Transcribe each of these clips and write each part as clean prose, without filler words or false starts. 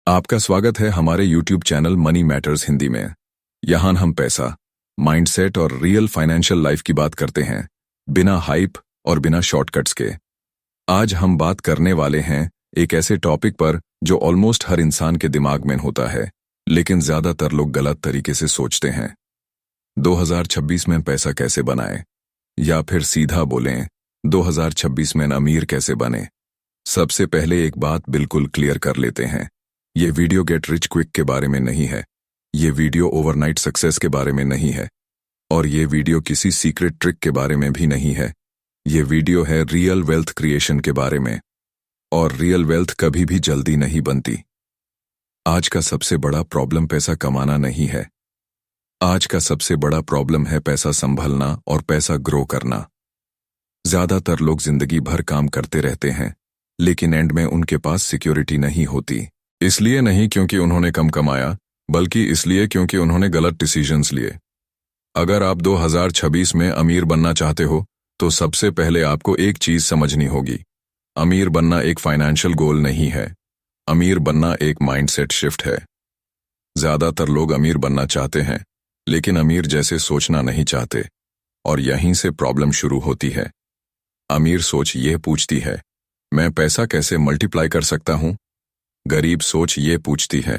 आपका स्वागत है हमारे YouTube channel money matters Hindi में। यहाँ हम पैसा, माइंडसेट और रियल फाइनेंशियल लाइफ की बात करते हैं, बिना हाइप और बिना शॉर्टकट्स के। आज हम बात करने वाले हैं एक ऐसे टॉपिक पर जो ऑलमोस्ट हर इंसान के दिमाग में होता है, लेकिन ज्यादातर लोग गलत तरीके से सोचते हैं। 2026 में पैसा कैसे बनाएं, या फिर सीधा बोलें 2026 में अमीर कैसे बने। सबसे पहले एक बात बिल्कुल क्लियर कर लेते हैं, ये वीडियो गेट रिच क्विक के बारे में नहीं है, ये वीडियो ओवरनाइट सक्सेस के बारे में नहीं है, और ये वीडियो किसी सीक्रेट ट्रिक के बारे में भी नहीं है। ये वीडियो है रियल वेल्थ क्रिएशन के बारे में, और रियल वेल्थ कभी भी जल्दी नहीं बनती। आज का सबसे बड़ा प्रॉब्लम पैसा कमाना नहीं है, आज का सबसे बड़ा प्रॉब्लम है पैसा संभलना और पैसा ग्रो करना। ज्यादातर लोग जिंदगी भर काम करते रहते हैं, लेकिन एंड में उनके पास सिक्योरिटी नहीं होती। इसलिए नहीं क्योंकि उन्होंने कम कमाया, बल्कि इसलिए क्योंकि उन्होंने गलत डिसीजंस लिए। अगर आप 2026 में अमीर बनना चाहते हो, तो सबसे पहले आपको एक चीज समझनी होगी। अमीर बनना एक फाइनेंशियल गोल नहीं है, अमीर बनना एक माइंडसेट शिफ्ट है। ज्यादातर लोग अमीर बनना चाहते हैं, लेकिन अमीर जैसे सोचना नहीं चाहते, और यहीं से प्रॉब्लम शुरू होती है। अमीर सोच ये पूछती है, मैं पैसा कैसे मल्टीप्लाई कर सकता हूं। गरीब सोच ये पूछती है,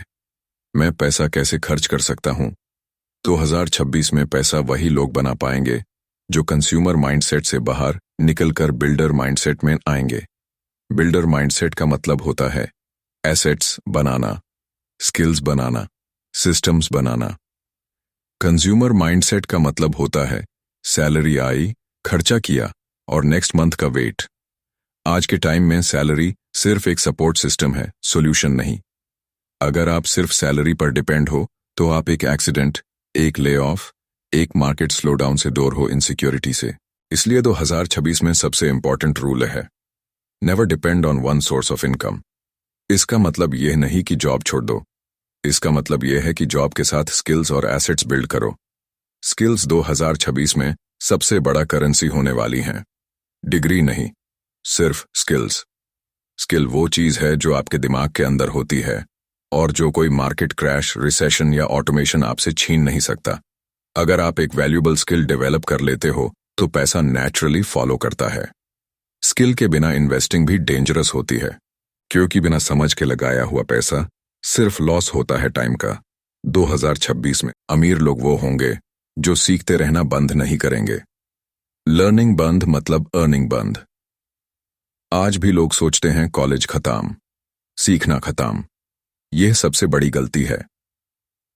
मैं पैसा कैसे खर्च कर सकता हूं। 2026 में पैसा वही लोग बना पाएंगे जो कंज्यूमर माइंडसेट से बाहर निकलकर बिल्डर माइंडसेट में आएंगे। बिल्डर माइंडसेट का मतलब होता है एसेट्स बनाना, स्किल्स बनाना, सिस्टम्स बनाना। कंज्यूमर माइंडसेट का मतलब होता है सैलरी आई, खर्चा किया और नेक्स्ट मंथ का वेट। आज के टाइम में सैलरी सिर्फ एक सपोर्ट सिस्टम है, सॉल्यूशन नहीं। अगर आप सिर्फ सैलरी पर डिपेंड हो, तो आप एक एक्सीडेंट, एक ले ऑफ, एक मार्केट स्लोडाउन से दूर हो, इनसिक्योरिटी से। इसलिए 2026 में सबसे इंपॉर्टेंट रूल है, never depend on one source of income. इसका मतलब यह नहीं कि जॉब छोड़ दो, इसका मतलब यह है कि जॉब के साथ स्किल्स और एसेट्स बिल्ड करो। स्किल्स 2026 में सबसे बड़ा करेंसी होने वाली हैं। डिग्री नहीं, सिर्फ स्किल्स। स्किल वो चीज है जो आपके दिमाग के अंदर होती है, और जो कोई मार्केट क्रैश, रिसेशन या ऑटोमेशन आपसे छीन नहीं सकता। अगर आप एक वैल्यूएबल स्किल डेवलप कर लेते हो, तो पैसा नेचुरली फॉलो करता है। स्किल के बिना इन्वेस्टिंग भी डेंजरस होती है, क्योंकि बिना समझ के लगाया हुआ पैसा सिर्फ लॉस होता है टाइम का। 2026 में अमीर लोग वो होंगे जो सीखते रहना बंद नहीं करेंगे। लर्निंग बंद मतलब अर्निंग बंद। आज भी लोग सोचते हैं कॉलेज खत्म, सीखना खत्म। यह सबसे बड़ी गलती है।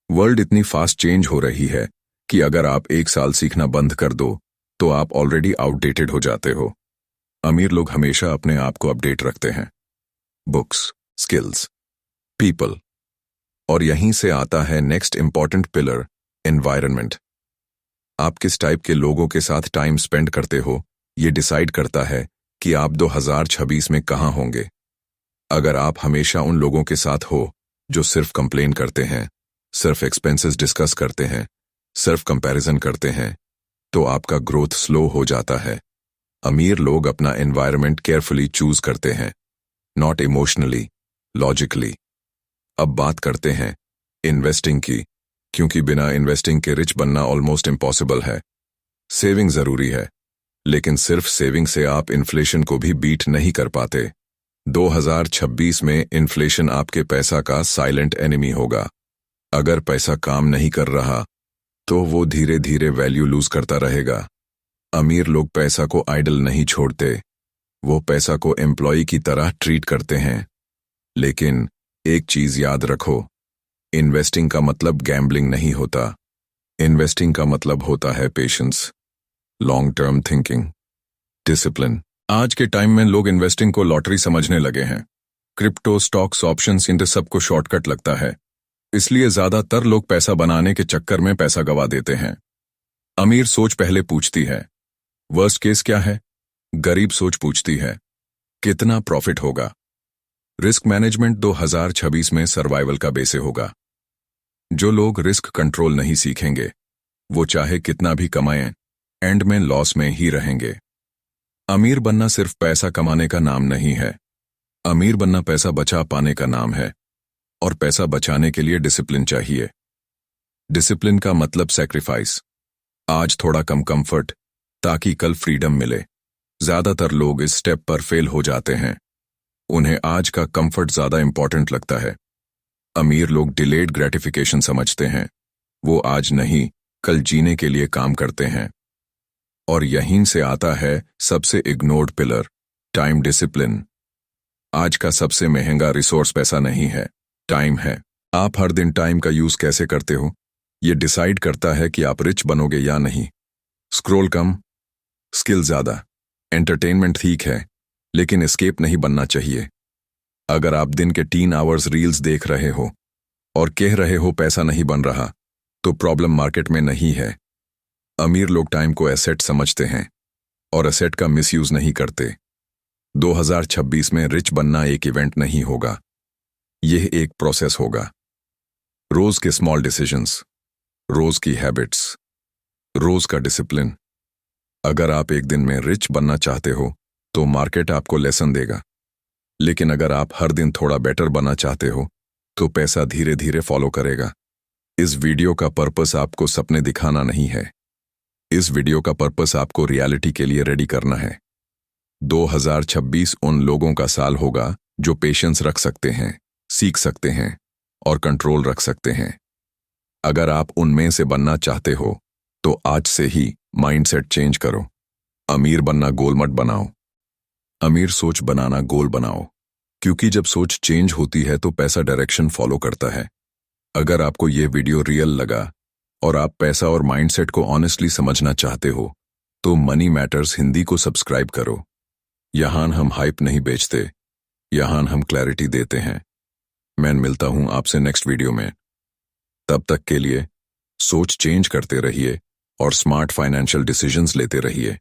वर्ल्ड इतनी फास्ट चेंज हो रही है कि अगर आप एक साल सीखना बंद कर दो, तो आप ऑलरेडी आउटडेटेड हो जाते हो। अमीर लोग हमेशा अपने आप को अपडेट रखते हैं, बुक्स, स्किल्स, पीपल। और यहीं से आता है नेक्स्ट इंपॉर्टेंट पिलर, एनवायरनमेंट। आप किस टाइप के लोगों के साथ टाइम स्पेंड करते हो, यह डिसाइड करता है कि आप 2026 में कहां होंगे। अगर आप हमेशा उन लोगों के साथ हो जो सिर्फ कंप्लेन करते हैं, सिर्फ एक्सपेंसेस डिस्कस करते हैं, सिर्फ कंपैरिजन करते हैं, तो आपका ग्रोथ स्लो हो जाता है। अमीर लोग अपना एनवायरनमेंट केयरफुली चूज करते हैं, नॉट इमोशनली, लॉजिकली। अब बात करते हैं इन्वेस्टिंग की, क्योंकि बिना इन्वेस्टिंग के रिच बनना ऑलमोस्ट इम्पॉसिबल है। सेविंग जरूरी है, लेकिन सिर्फ सेविंग से आप इन्फ्लेशन को भी बीट नहीं कर पाते। 2026 में इन्फ्लेशन आपके पैसा का साइलेंट एनिमी होगा। अगर पैसा काम नहीं कर रहा, तो वो धीरे धीरे वैल्यू लूज करता रहेगा। अमीर लोग पैसा को आइडल नहीं छोड़ते, वो पैसा को एम्प्लॉय की तरह ट्रीट करते हैं। लेकिन एक चीज याद रखो, इन्वेस्टिंग का मतलब गैम्बलिंग नहीं होता। इन्वेस्टिंग का मतलब होता है patience, long term thinking, discipline. आज के टाइम में लोग इन्वेस्टिंग को लॉटरी समझने लगे हैं। क्रिप्टो, स्टॉक्स, ऑप्शंस, इन सबको शॉर्टकट लगता है। इसलिए ज्यादातर लोग पैसा बनाने के चक्कर में पैसा गवा देते हैं। अमीर सोच पहले पूछती है, वर्स्ट केस क्या है। गरीब सोच पूछती है, कितना प्रॉफिट होगा। रिस्क मैनेजमेंट 2026 में सर्वाइवल का बेसे होगा। जो लोग रिस्क कंट्रोल नहीं सीखेंगे, वो चाहे कितना भी कमाएं, एंड में लॉस में ही रहेंगे। अमीर बनना सिर्फ पैसा कमाने का नाम नहीं है, अमीर बनना पैसा बचा पाने का नाम है। और पैसा बचाने के लिए डिसिप्लिन चाहिए। डिसिप्लिन का मतलब सैक्रिफाइस। आज थोड़ा कम कंफर्ट ताकि कल फ्रीडम मिले। ज्यादातर लोग इस स्टेप पर फेल हो जाते हैं। उन्हें आज का कंफर्ट ज्यादा इंपॉर्टेंट लगता है। अमीर लोग डिलेड ग्रेटिफिकेशन समझते हैं। वो आज नहीं, कल जीने के लिए काम करते हैं। और यहीं से आता है सबसे इग्नोर्ड पिलर, टाइम डिसिप्लिन। आज का सबसे महंगा रिसोर्स पैसा नहीं है, टाइम है। आप हर दिन टाइम का यूज कैसे करते हो, ये डिसाइड करता है कि आप रिच बनोगे या नहीं। स्क्रोल कम, स्किल ज्यादा। एंटरटेनमेंट ठीक है, लेकिन एस्केप नहीं बनना चाहिए। अगर आप दिन के 3 आवर्स रील्स देख रहे हो और कह रहे हो पैसा नहीं बन रहा, तो प्रॉब्लम मार्केट में नहीं है। अमीर लोग टाइम को एसेट समझते हैं और एसेट का मिसयूज नहीं करते। 2026 में रिच बनना एक इवेंट नहीं होगा, यह एक प्रोसेस होगा। रोज के स्मॉल डिसीजंस, रोज की हैबिट्स, रोज का डिसिप्लिन। अगर आप एक दिन में रिच बनना चाहते हो तो मार्केट आपको लेसन देगा, लेकिन अगर आप हर दिन थोड़ा बेटर बनना चाहते हो तो पैसा धीरे धीरे फॉलो करेगा। इस वीडियो का पर्पस आपको सपने दिखाना नहीं है। इस वीडियो का पर्पस आपको रियलिटी के लिए रेडी करना है। 2026 उन लोगों का साल होगा जो पेशेंस रख सकते हैं, सीख सकते हैं और कंट्रोल रख सकते हैं। अगर आप उनमें से बनना चाहते हो तो आज से ही माइंडसेट चेंज करो। अमीर बनना गोल मत बनाओ, अमीर सोच बनाना गोल बनाओ। क्योंकि जब सोच चेंज होती है तो पैसा डायरेक्शन फॉलो करता है। अगर आपको यह वीडियो रियल लगा और आप पैसा और माइंडसेट को ऑनेस्टली समझना चाहते हो तो मनी मैटर्स हिंदी को सब्सक्राइब करो। यहां हम हाइप नहीं बेचते, यहां हम क्लैरिटी देते हैं। मैं मिलता हूं आपसे नेक्स्ट वीडियो में। तब तक के लिए सोच चेंज करते रहिए और स्मार्ट फाइनेंशियल डिसीजंस लेते रहिए।